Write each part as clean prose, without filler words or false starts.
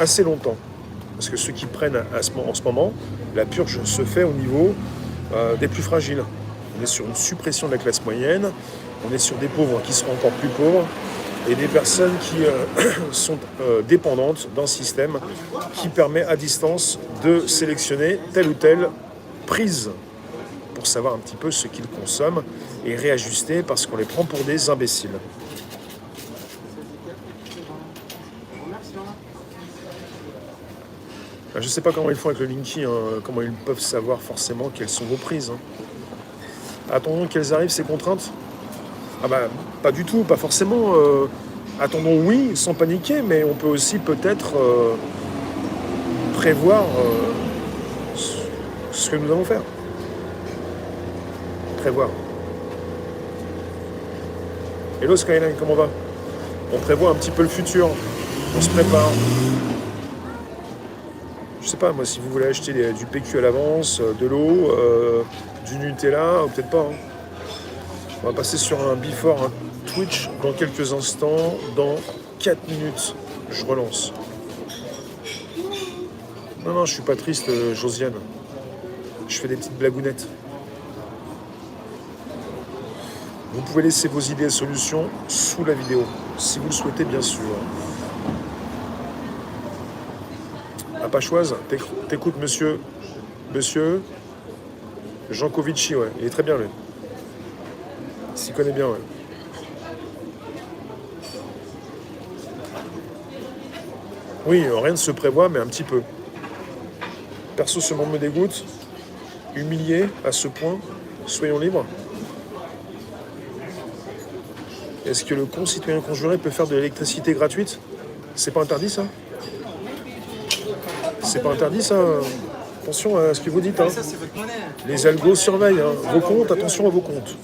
assez longtemps. Parce que ceux qui prennent en ce moment, la purge se fait au niveau des plus fragiles. On est sur une suppression de la classe moyenne, on est sur des pauvres qui seront encore plus pauvres, et des personnes qui sont dépendantes d'un système qui permet à distance de sélectionner telle ou telle prise pour savoir un petit peu ce qu'ils consomment et réajuster parce qu'on les prend pour des imbéciles. Je ne sais pas comment ils font avec le Linky, comment ils peuvent savoir forcément quelles sont vos prises. Attendons qu'elles arrivent, ces contraintes. Ah bah, pas du tout, pas forcément. Attendons, oui, sans paniquer, mais on peut aussi peut-être prévoir ce que nous allons faire. Prévoir. Hello Skyline, comment va? On prévoit un petit peu le futur. On se prépare. Je sais pas, moi, si vous voulez acheter du PQ à l'avance, de l'eau, du Nutella, ou peut-être pas. On va passer sur un before, un Twitch dans quelques instants. Dans 4 minutes, je relance. Non, je suis pas triste, Josiane. Je fais des petites blagounettes. Vous pouvez laisser vos idées et solutions sous la vidéo, si vous le souhaitez, bien sûr. Apachoise, t'écoutes, monsieur Jankovici, ouais. Il est très bien, lui. Il s'y connaît bien, ouais. Oui, rien ne se prévoit, mais un petit peu. Perso, ce monde me dégoûte. Humilié à ce point, soyons libres. Est-ce que le concitoyen conjuré peut faire de l'électricité gratuite? C'est pas interdit, ça? C'est pas interdit, ça? Attention à ce que vous dites, hein. Les algos surveillent, hein. Vos comptes, attention à vos comptes.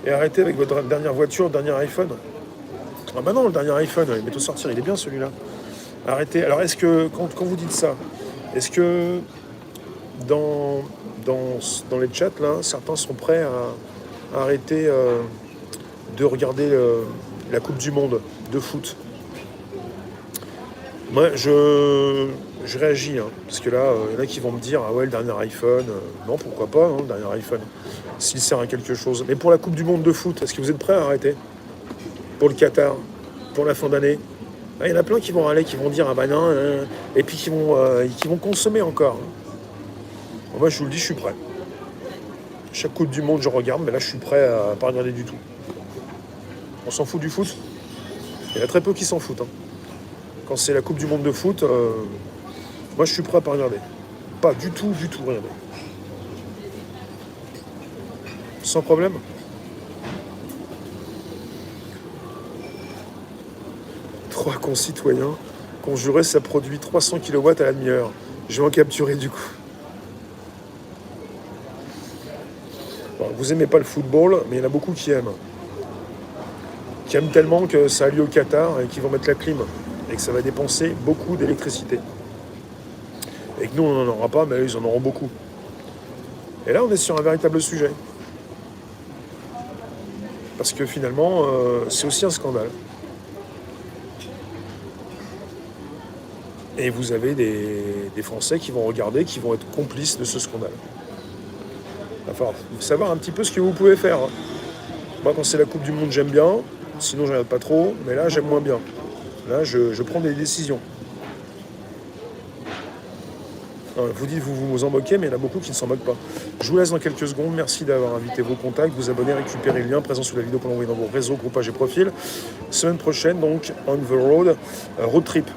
Et arrêtez avec votre dernière voiture, dernier iPhone. Ah bah non, le dernier iPhone, il va bientôt sortir, il est bien celui-là. Arrêtez. Alors est-ce que, quand vous dites ça, est-ce que dans les chats, là, certains sont prêts à arrêter de regarder la Coupe du Monde de foot? Moi, je réagis, hein, parce que là, il y en a qui vont me dire, ah ouais, le dernier iPhone, non, pourquoi pas, hein, le dernier iPhone, s'il sert à quelque chose. Mais pour la Coupe du Monde de foot, est-ce que vous êtes prêts à arrêter? Pour le Qatar, pour la fin d'année? Ah, il y en a plein qui vont aller, qui vont dire, ah bah non, et puis qui vont consommer encore. Moi, je vous le dis, je suis prêt. Chaque Coupe du Monde, je regarde, mais là, je suis prêt à pas regarder du tout. On s'en fout du foot? Il y en a très peu qui s'en foutent, hein. Quand c'est la Coupe du Monde de foot, moi je suis prêt à pas regarder. Pas du tout regarder. Sans problème. Trois concitoyens conjurés, ça produit 300 kW à la demi-heure. Je vais en capturer du coup. Bon, vous aimez pas le football, mais il y en a beaucoup qui aiment. Qui aiment tellement que ça a lieu au Qatar et qui vont mettre la clim. Et que ça va dépenser beaucoup d'électricité. Et que nous, on n'en aura pas, mais eux, ils en auront beaucoup. Et là, on est sur un véritable sujet. Parce que finalement, c'est aussi un scandale. Et vous avez des Français qui vont regarder, qui vont être complices de ce scandale. Il va falloir savoir un petit peu ce que vous pouvez faire. Moi, quand c'est la Coupe du Monde, j'aime bien. Sinon, je ne regarde pas trop. Mais là, j'aime moins bien. Là, je prends des décisions. Vous dites, vous vous en moquez, mais il y en a beaucoup qui ne s'en moquent pas. Je vous laisse dans quelques secondes. Merci d'avoir invité vos contacts, vous abonner, récupérer le lien présent sous la vidéo pour l'envoyer dans vos réseaux, groupages et profils. Semaine prochaine, donc, on the road, road trip.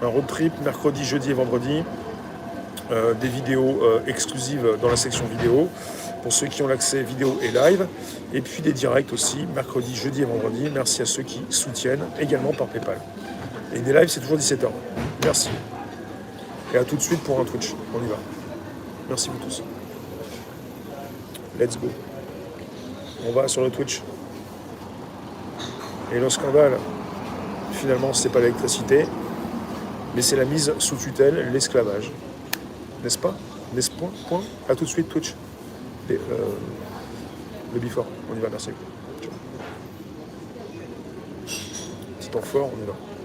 Un road trip, mercredi, jeudi et vendredi. Des vidéos exclusives dans la section vidéo, pour ceux qui ont l'accès vidéo et live. Et puis des directs aussi, mercredi, jeudi et vendredi. Merci à ceux qui soutiennent, également par PayPal. Et des lives, c'est toujours 17h. Merci. Et à tout de suite pour un Twitch. On y va. Merci vous tous. Let's go. On va sur le Twitch. Et le scandale, finalement, c'est pas l'électricité, mais c'est la mise sous tutelle, l'esclavage. N'est-ce pas? N'est-ce point? Point. À tout de suite, Twitch. Et, le before. On y va, merci. Ciao. temps fort, on est là.